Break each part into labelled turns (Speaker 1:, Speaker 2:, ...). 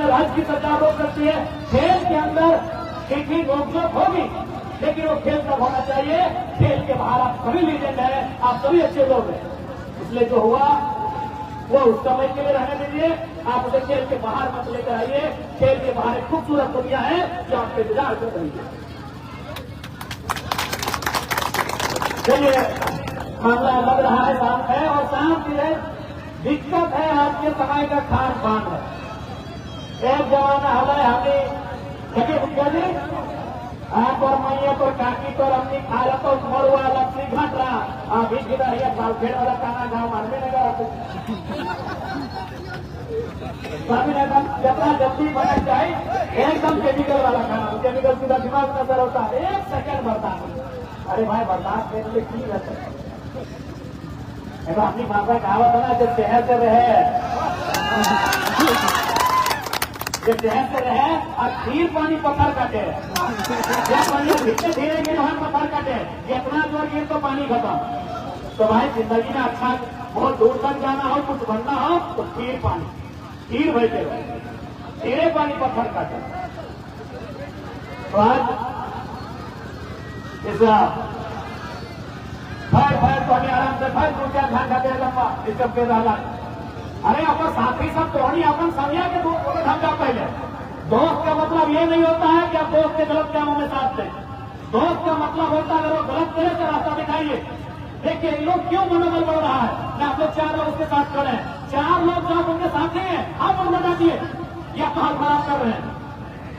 Speaker 1: राज्य की सरकार रोक सकती है। खेल के अंदर ठीक रोक होगी, लेकिन वो खेल तब होना चाहिए, खेल के बाहर आप सभी लीजेंड हैं, आप सभी अच्छे लोग हैं। इसलिए जो हुआ वो उस समय के लिए रहने दीजिए, आप उसे खेल के बाहर मत लेकर आइए। खेल के बाहर एक खूबसूरत दुनिया है जो आपके इंतजार कर रही है। चलिए, मामला लग रहा है शांत है, और शांत है। दिक्कत है आज के समय का खान पान है। एक जमाना हमें देखिए मुखिया जी, आप और मैया पर काकी पर अपनी खाला तो मरुआ लक्ष्मी घट रहा अभी गिरा है बालखेड़ वाला खाना गाँव मानने लगा। स्वामीनाथन जबरा जल्दी बना जाए, एकदम केमिकल वाला खाना, केमिकल सीधा दिमाग में असर होता है, 1 सेकंड बर्दाश्त। अरे भाई बर्दाश्त करने के लिए रहता है। अपनी माता कहावत है ना, जब शहर से रहे और खीर पानी पत्थर काटे, धीरे धीरे वहां पत्थर काटे, जितना जोर गिर तो पानी खत्म। तो भाई जिंदगी में अच्छा बहुत दूर तक जाना हो, कुछ बनना हो तो खीर भेजे, धीरे पानी पत्थर काटे। तो आज इस फायर तो हमें आराम से फायर दूसरा ध्यान खाते लंबा डिस्टर्ब कर रहा। अरे अपन साथी सब तो नहीं, अपन समझा के ढंग का पहले दोस्त का मतलब ये नहीं होता है कि आप दोस्त के गलत कामों में साथ दें। दोस्त का मतलब होता है अगर वो गलत करे तो रास्ता दिखाइए। देखिए इन लोग क्यों मनोबल बढ़ रहा है, आप लोग 4 लोग उसके साथ खड़े हैं, 4 लोग जो आप उनके साथ नहीं है आप उनको बताइए, ये आप हाल खराब कर रहे हैं।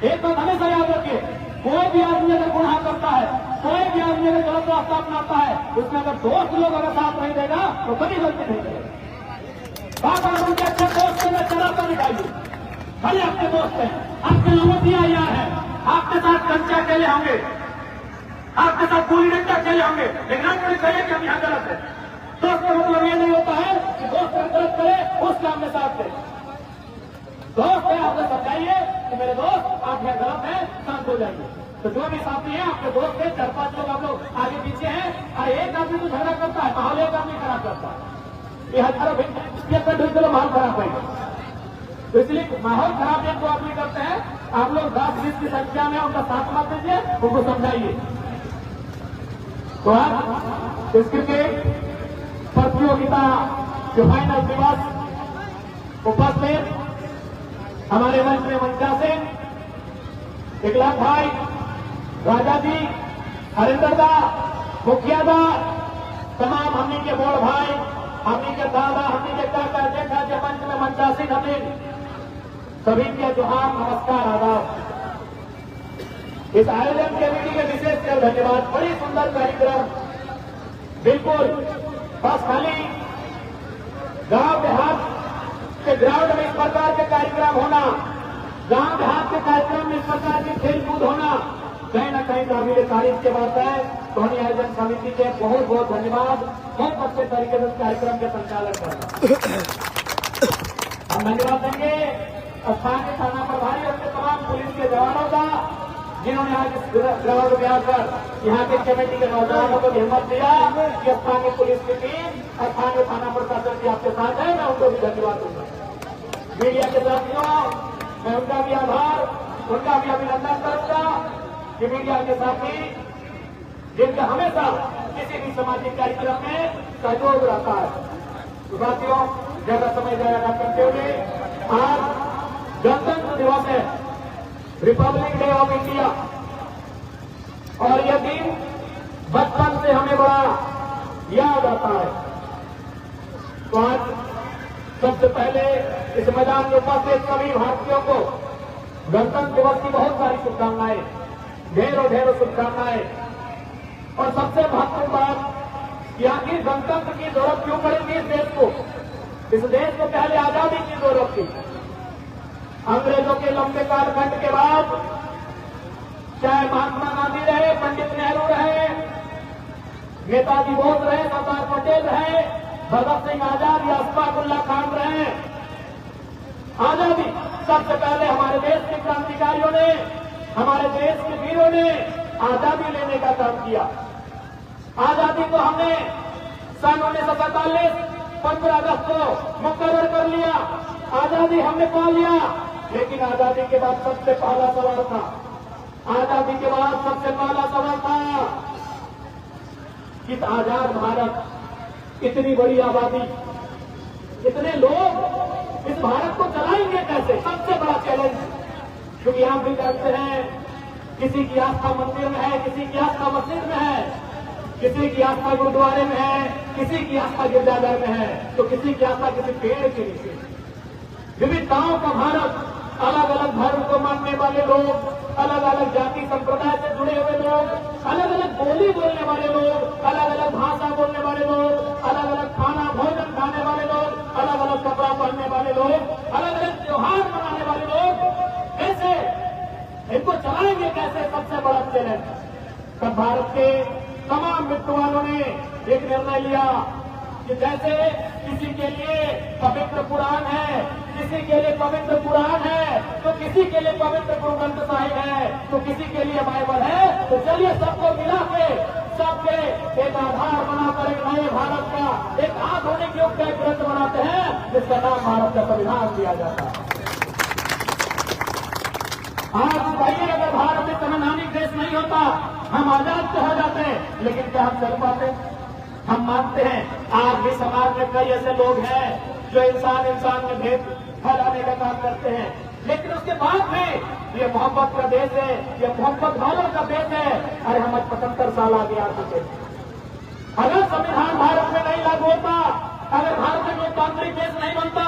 Speaker 1: एक बात हमेशा याद रखिए, कोई भी आदमी अगर गुनाह करता है, कोई भी आदमी अगर गलत रास्ता अपनाता है, उसमें अगर दोस्त लोग अगर साथ नहीं देगा तो कभी गलती नहीं करेगा। बात अगर उनके अच्छे दोस्त में चलाता दिखाइए, भले आपके दोस्त हैं, आपके नौमतिया यार है, आपके साथ कंचा अकेले होंगे, आपके साथ पूरी डंडा अकेले होंगे, लेकिन आप कहिए कि हम यहाँ गलत है। दोस्त का मतलब ये नहीं होता है कि दोस्त अगर गलत करे उस काम में साथ दे। दोस्त है आपको समझाइए कि मेरे दोस्त आप यहाँ गलत है, शांत हो जाइए। तो जो भी साथी है आपके दोस्त है, 4-5 लोग आप लोग आगे पीछे हैं, और एक आदमी तो झगड़ा करता है, माहौल एक आदमी खराब करता है, ये हजारों माहौल खराब है। तो इसलिए माहौल खराब एक 2 आदमी करते हैं, आप लोग 10-20 की संख्या में उनका साथ मत दीजिए, उनको समझाइए। तो आज इस क्रिकेट प्रतियोगिता के फाइनल दिवस उपस्थित हमारे मंच में मंचा सिंह, इकलाक भाई, राजा जी, हरिंदर दा, मुखिया दा, तमाम हमनी के बोड़ भाई, हमनी के दादा, हमनी के काका जेठा के मंच में मंचा सिंह, हमने सभी के जोहार नमस्कार आदाब। इस आयोजन कमेटी के विशेष कर धन्यवाद। बड़ी सुंदर कार्यक्रम, बिल्कुल बस खाली गांव देहात के ग्राउंड में इस प्रकार के कार्यक्रम होना, गांव देहात के कार्यक्रम में इस प्रकार के खेलकूद होना कहीं न कहीं काबिल तारीफ की बात है। सोनी आयोजन समिति के बहुत बहुत धन्यवाद, बहुत अच्छे तरीके से कार्यक्रम के संचालन करना। हम धन्यवाद देंगे स्थानीय थाना प्रभारी और तमाम पुलिस के जवानों का, जिन्होंने आज इस ग्राउंड में आकर यहाँ के कमेटी के नौजवानों को हिम्मत दिया कि स्थानीय पुलिस की टीम, स्थानीय थाना प्रशासन भी आपके साथ है, मैं उनको भी धन्यवाद दूंगा। मीडिया के साथियों, मैं उनका भी आभार, उनका भी अभिनंदन करूंगा कि मीडिया के साथी जिनका हमेशा किसी भी सामाजिक कार्यक्रम में सहयोग रहता है। तो साथियों, ज्यादा समय जाया न करते हुए आज गणतंत्र दिवस है, रिपब्लिक डे ऑफ इंडिया, और यह दिन बचपन से हमें बड़ा याद आता है। तो आज सबसे पहले इस मैदान में उपस्थित सभी भारतीयों को गणतंत्र दिवस की बहुत सारी शुभकामनाएं, ढेरों शुभकामनाएं। और सबसे महत्वपूर्ण बात कि आखिर गणतंत्र की जरूरत क्यों पड़ेगी इस देश को? इस देश को पहले आजादी की जरूरत थी। अंग्रेजों के लंबे कालखंड के बाद चाहे महात्मा गांधी रहे, पंडित नेहरू रहे, नेताजी बोस रहे, सरदार पटेल रहे, भगत सिंह आजाद या अशफाक उल्लाह खान रहे, आजादी सबसे पहले हमारे देश के क्रांतिकारियों ने, हमारे देश के वीरों ने आजादी लेने का काम किया। आजादी को हमने सन 1947 15 अगस्त को मुकर्रर कर लिया, आजादी हमने पा लिया। लेकिन आजादी के बाद सबसे पहला सवाल था, आजादी के बाद सबसे पहला सवाल था कि आजाद भारत, इतनी बड़ी आबादी, इतने लोग इस भारत को चलाएंगे कैसे? सबसे बड़ा चैलेंज। क्योंकि आप भी जानते हैं, किसी की आस्था मंदिर में है, किसी की आस्था मस्जिद में है, किसी की आस्था गुरुद्वारे में है, किसी की आस्था गिरजाघर में है, तो किसी की आस्था किसी पेड़ के नीचे। विविधताओं का भारत, अलग अलग धर्म को मानने वाले लोग, अलग अलग जाति संप्रदाय से जुड़े हुए लोग, अलग अलग बोली बोलने वाले लोग, अलग अलग भाषा बोलने वाले लोग, अलग अलग खाना भोजन खाने वाले लोग, अलग अलग कपड़ा पहनने वाले लोग, अलग अलग त्योहार मनाने वाले लोग, कैसे इनको चलाएंगे कैसे? सबसे बड़ा चैलेंज। तब भारत के तमाम विद्वानों ने एक निर्णय लिया कि जैसे किसी के लिए पवित्र कुरान है, किसी के लिए पवित्र कुरान है, तो किसी के लिए पवित्र गुरु ग्रंथ साहिब है, तो किसी के लिए बाइबल है, तो चलिए सबको मिला के सबके एक आधार बनाकर एक नए भारत का, एक आधुनिक युग का एक ग्रंथ बनाते हैं, जिसका नाम भारत का संविधान दिया जाता है। आज बताइए, अगर भारत एक संवैधानिक देश नहीं होता, हम आजाद तो हो जाते, लेकिन क्या हम चल पाते? हम मानते हैं आज भी समाज में कई ऐसे लोग हैं जो इंसान में भेद फैलाने का काम करते हैं, लेकिन उसके बाद भी ये मोहब्बत का देश है, ये मोहब्बत वालों का देश है। अरे हम 75 साल आगे आ चुके। अगर संविधान भारत में नहीं लागू होता, अगर भारत में लोकतांत्रिक देश नहीं बनता,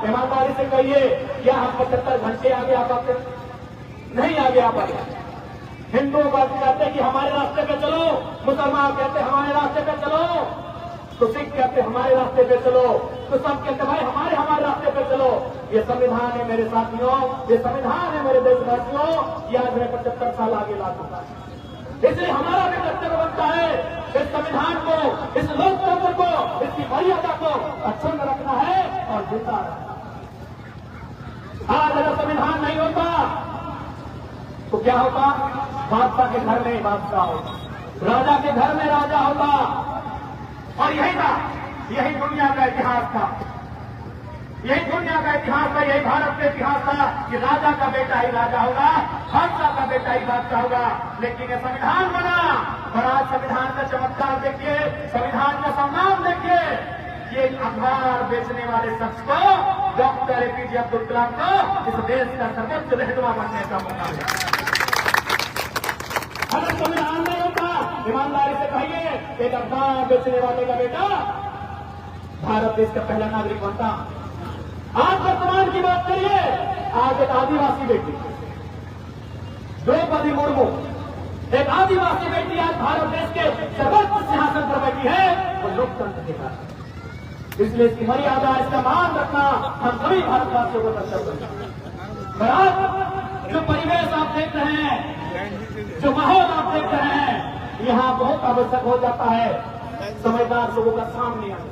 Speaker 1: ईमानदारी से कहिए, क्या हम 75 घंटे आगे आ पाते? नहीं आगे आ पाते। हिंदुओं का कहते हैं कि हमारे रास्ते पे चलो, मुसलमान कहते हैं हमारे रास्ते पे चलो, तो सिख कहते हैं हमारे रास्ते पे चलो, तो सब कहते भाई हमारे रास्ते पे चलो। ये संविधान है मेरे साथियों, ये संविधान है मेरे देशवासियों, याद है 75 साल आगे ला चुका है। इसलिए हमारा भी कर्तव्य बनता है इस संविधान को, इस लोकतंत्र को, इसकी मर्यादा को अक्षुण्ण रखना है और जीता रखना। आज अगर संविधान नहीं होता तो क्या होता? बादशाह के घर में बादशाह होता, राजा के घर में राजा होता, और यही था, यही दुनिया का इतिहास था, यही दुनिया का इतिहास था, यही भारत का इतिहास था कि राजा का बेटा ही राजा होगा, बादशाह का बेटा ही बादशाह होगा। लेकिन ये संविधान बना, और आज संविधान का चमत्कार देखिए, संविधान का सम्मान देखिए। ये अखबार बेचने वाले शख्स को, डॉक्टर एपीजे अब्दुल कलाम को, इस देश का सर्वोच्च रहनुमा बनने का मौका मिला। अगर संविधान नहीं होता, ईमानदारी से कहिए, एक अखबार बेचने वाले का बेटा भारत देश का पहला नागरिक बनता। आज वर्तमान की बात करिए, आज एक आदिवासी बेटी द्रौपदी मुर्मू, एक आदिवासी बेटी आज भारत देश के सर्वोच्च सिंहासन पर बैठी है, वो लोकतंत्र के कारण। इसलिए इसकी मर्यादा, इसका मान रखना हम सभी भारतवासियों को कर्तव्य है। आज जो परिवेश आप देख रहे हैं, जो माहौल आप देख रहे हैं, यहाँ बहुत आवश्यक हो जाता है समझदार लोगों का सामने आना।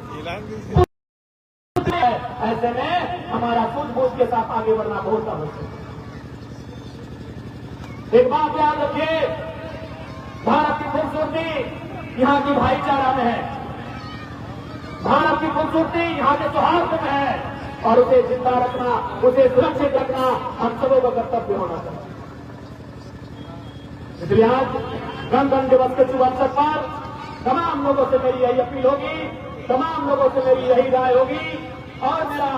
Speaker 1: ऐसे में हमारा सूझबूझ के साथ आगे बढ़ना बहुत आवश्यक है। एक बात याद रखिए, भारत की खूबसूरती यहाँ की भाईचारा में है, भारत की खूबसूरती यहाँ के सौहार्द में है, और उसे जिंदा रखना, उसे सुरक्षित रखना हम सबों का कर्तव्य होना चाहिए। इसलिए आज गणतंत्र दिवस के शुभ अवसर पर तमाम लोगों से मेरी यही अपील होगी, तमाम लोगों से मेरी यही राय होगी, और मेरा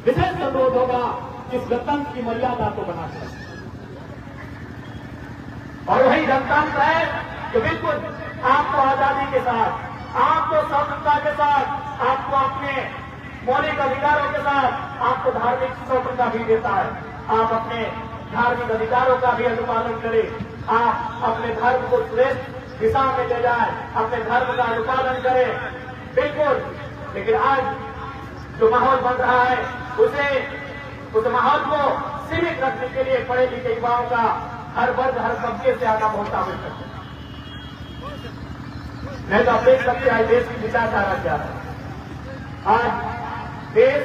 Speaker 1: विशेष अनुरोध होगा कि इस गणतंत्र की मर्यादा को बनाकर, और वही गणतंत्र है कि बिल्कुल आपको आजादी के साथ, आपको स्वतंत्रता के साथ, आपको अपने मौलिक अधिकारों के साथ, आपको धार्मिक स्वतंत्रता भी देता है। आप अपने धार्मिक अधिकारों का भी अनुपालन करें, आप अपने धर्म को श्रेष्ठ दिशा में ले जाए, अपने धर्म का अनुपालन करें, बिल्कुल। लेकिन आज जो माहौल बन रहा है, उस माहौल को सीमित रखने के लिए पढ़े लिखे युवाओं का हर वर्ग, हर तबके से आना बहुत आवश्यक है। नहीं तो आप देख सकते हैं देश की विचारधारा क्या है, आज देश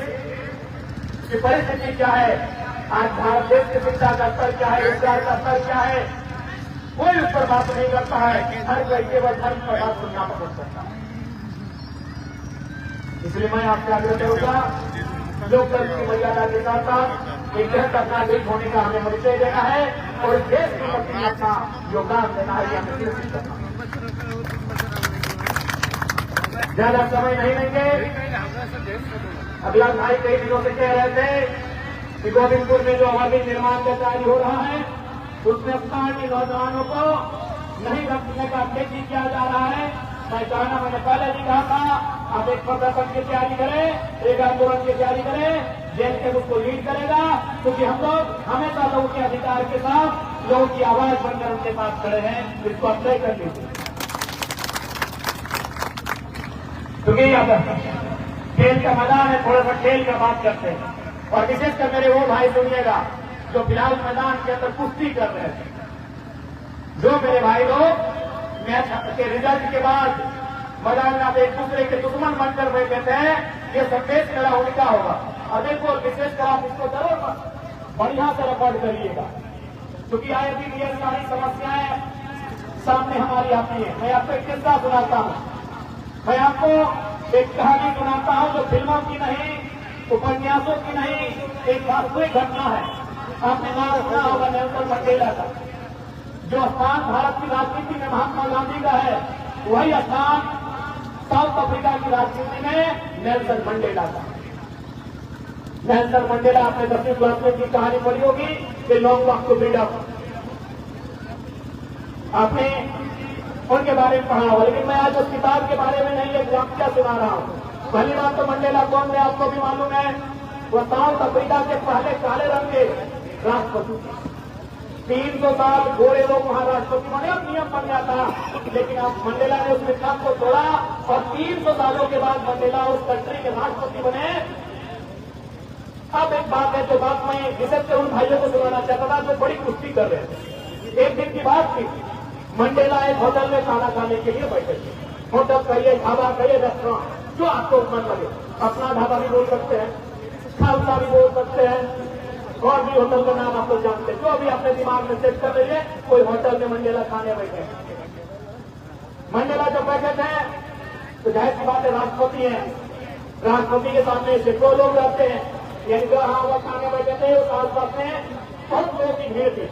Speaker 1: की परिस्थिति क्या है, आज भारत देश की शिक्षा का स्तर क्या है, रोजगार का स्तर क्या है, कोई उस पर बात नहीं करता है। हर कोई केवल धर्म पर बात सुनना पसंद करता है। इसलिए मैं आपसे आग्रह करूंगा, लोकतंत्र की मर्यादा के साथ साथ एक देश अपना देश होने का हमें परिचय देना है और इस देश के प्रति अपना योगदान देना है, ये हमें सुनिश्चित करना है। ज्यादा समय नहीं लेंगे। अगला भाई कई दिनों से कह रहे थे कि गोविंदपुर में जो अवधि निर्माण का कार्य हो रहा है उसमें स्थानीय नौजवानों को नहीं रखने का अध्यक्ष किया जा रहा है। मैं चाहना, मैंने पहले भी कहा था, आप एक प्रदर्शन की तैयारी करें, एक आंदोलन की तैयारी करें, जेल के उसको लीड करेगा, क्योंकि हम लोग हमेशा लोगों के अधिकार के साथ लोगों की आवाज बनकर उनके साथ खड़े हैं। इसको आप तय कर लीजिए, क्योंकि खेल का मैदान है, थोड़ा सा खेल का बात करते हैं। और विशेषकर मेरे वो भाई सुनिएगा जो फिलहाल मैदान के अंदर कुश्ती कर रहे थे, जो मेरे भाई लोग मैच के रिजल्ट के बाद मैदान में एक दूसरे के दुश्मन बनकर बैठे थे, ये संदेश मेरा उनका होगा। और देखो, विशेषकर आप इसको जरूर बढ़िया से रिकॉर्ड करिएगा, क्योंकि आए दिन ये सारी समस्याएं सामने हमारी आती है। मैं आपको एक किस्सा सुनाता हूं, मैं आपको एक कहानी सुनाता हूं जो फिल्मों की नहीं, उपन्यासों की नहीं, एक वास्तविक घटना है। आपने नाम सुना होगा नेल्सन मंडेला का। जो स्थान भारत की राजनीति में महात्मा गांधी का है, वही स्थान साउथ अफ्रीका की राजनीति में नेल्सन मंडेला का। नेल्सन मंडेला, आपने 10वीं क्लास में की कहानी पढ़ी होगी कि लॉन्ग वॉक टू फ्रीडम, आपने उनके बारे में पढ़ा होगा। लेकिन मैं आज उस किताब के बारे में नहीं, एक वाक्य सुना रहा हूं। पहली बात तो मंडेला कौन है आपको भी मालूम है, वो साउथ अफ्रीका के पहले काले रंग के राष्ट्रपति। 300 साल गोरे लोग वहां राष्ट्रपति बने, अब नियम बन जाता, लेकिन अब मंडेला ने उस मिथ्यात्व को तोड़ा और 300 सालों के बाद मंडेला उस कंट्री के राष्ट्रपति बने। अब एक बात है, जो बात मैं विशेष उन भाइयों को सुनाना चाहता था जो बड़ी कुश्ती कर रहे थे। एक दिन की बात थी, मंडेला एक होटल में खाना खाने के लिए बैठे थे। होटल कहिए, ढाबा कहिए, रेस्टोरेंट, जो आपको मन लगे, अपना ढाबा भी बोल सकते हैं, खालसा भी बोल सकते हैं, और भी होटल का नाम आप लोग जानते हैं, जो भी अपने दिमाग में सेट कर लीजिए। कोई होटल में मंडेला खाने बैठे, मंडेला जब बैठे थे तो जाहिर सी बात है, राष्ट्रपति है, राष्ट्रपति के सामने सैकड़ों लोग रहते हैं, यानी जो हाँ वो खाने बैठे थे उस आसपास में बहुत लोगों की भीड़ थी।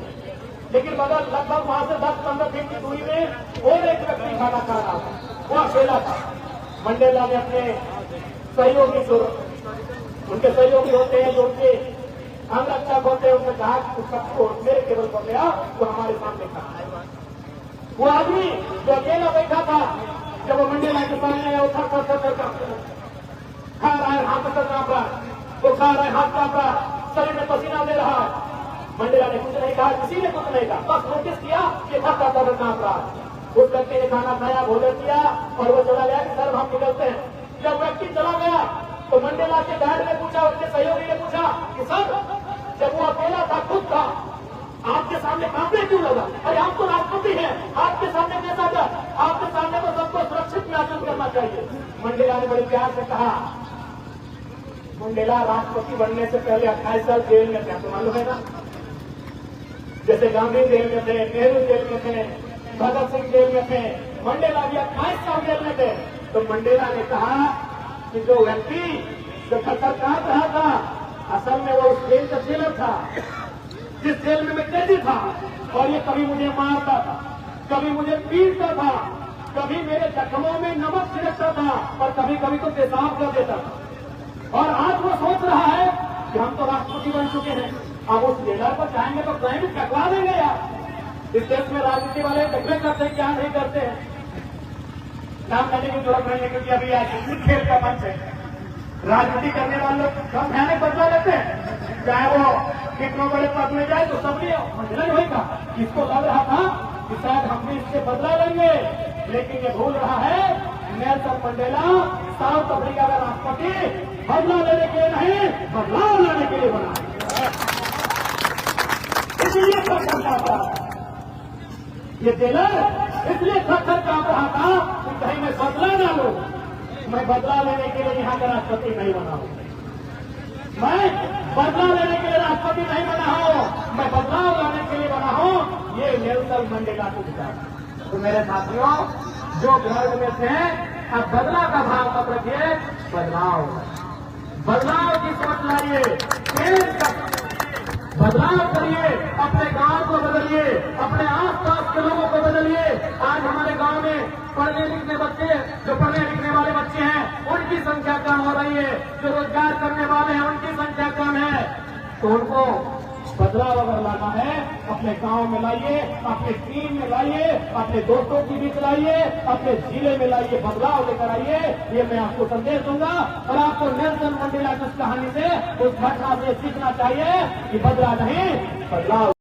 Speaker 1: लेकिन बगल लगभग वहां से 10-15 फीट की दूरी में और एक व्यक्ति खाना खा रहा था, वो अकेला था। मंडेला ने अपने सहयोगी, उनके सहयोगी होते हैं जो उनके अंगरक्षक होते हैं, उन्होंने कहा कि सबको मेरे टेबल पर ले आओ, वो हमारे सामने खड़ा। वो आदमी जो अकेला बैठा था, जब वो मंडेला के सामने आया, खा रहा है, हाथ पर कांप रहा है, वो खा रहा है, हाथ कांप रहा है, शरीर में पसीना दे रहा है। मंडेला ने कुछ नहीं कहा, किसी ने कुछ नहीं कहा, बस नोटिस किया कि हाथ कांप रहा है। उस व्यक्ति ने खाना खाया, भोजन किया और वो चला गया कि सर हम निकलते हैं। जब व्यक्ति चला गया तो मंडेला के गार्ड ने पूछा, उसके सहयोगी ने पूछा कि सर, जब वो अकेला था, खुद था, आपके सामने कांपने क्यों लगा? अरे आप तो राष्ट्रपति हैं, आपके सामने कैसा था? आपके सामने तो सबको सुरक्षित महसूस करना चाहिए। मंडेला ने बड़े प्यार से कहा, मंडेला राष्ट्रपति बनने से पहले 28 साल जेल में थे, तो मालूम है ना, जैसे गांधी जेल में थे, नेहरू जेल में थे, भगत सिंह जेल में थे, मंडेला भी 28 साल जेल में थे। तो मंडेला ने कहा कि जो व्यक्ति जो थर कांप रहा था, असल में वो उस जेल का जेलर था, जिस जेल में मैं कैदी था, और ये कभी मुझे मारता था, कभी मुझे पीटता था, कभी मेरे जख्मों में नमक छिड़कता था, और कभी कभी तो पेशाब कर देता था। और आज वो सोच रहा है कि हम तो राष्ट्रपति बन चुके हैं, अब उस जेलर पर जाएंगे तो क्राइम टकरा देंगे यार। इस देश में राजनीति वाले टकरे करते हैं, क्या नहीं करते हैं, नाम करने की जरूरत नहीं है, क्योंकि अभी आज खेल का मंच है। राजनीति करने वाले लोग कम भयानक बदला लेते हैं, चाहे वो कितनों बड़े पद में जाए तो सब लिए मंडेला ने वही कहा। इसको लग रहा था कि शायद हम भी इससे बदला लेंगे, लेकिन ये भूल रहा है नेल्सन मंडेला साउथ अफ्रीका का राष्ट्रपति बदला लेने के लिए नहीं, बदलाव लाने के लिए बना, इसलिए थर कांप रहा था। ये जेलर इसलिए थर कांप रहा था कि कहीं मैं बदला ना लूं। मैं बदला लेने के लिए यहाँ का राष्ट्रपति नहीं बना हूं, मैं बदला लेने के लिए राष्ट्रपति नहीं बना हूं, मैं बदलाव लाने के लिए बना हूं। ये नेल्सन मंडेला को विचार। तो मेरे साथियों, जो घर में थे, अब बदला का भाव मत रखिए, बदलाव की सोच लाइए। बदलाव करिए, अपने गांव को बदलिए, अपने आसपास के लोगों को बदलिए। आज हमारे गांव में पढ़ने लिखने बच्चे, जो पढ़ने लिखने वाले बच्चे हैं, उनकी संख्या कम हो रही है। जो रोजगार करने वाले हैं, उनकी संख्या कम है। तो उनको बदलाव अगर लाना है, अपने गांव में लाइए, अपने टीम में लाइए, अपने दोस्तों के बीच लाइए, अपने जिले में लाइए, बदलाव लेकर आइए। ये मैं आपको संदेश दूंगा। और आपको नेल्सन मंडेला की कहानी से, उस घटना से सीखना चाहिए कि बदला नहीं, बदलाव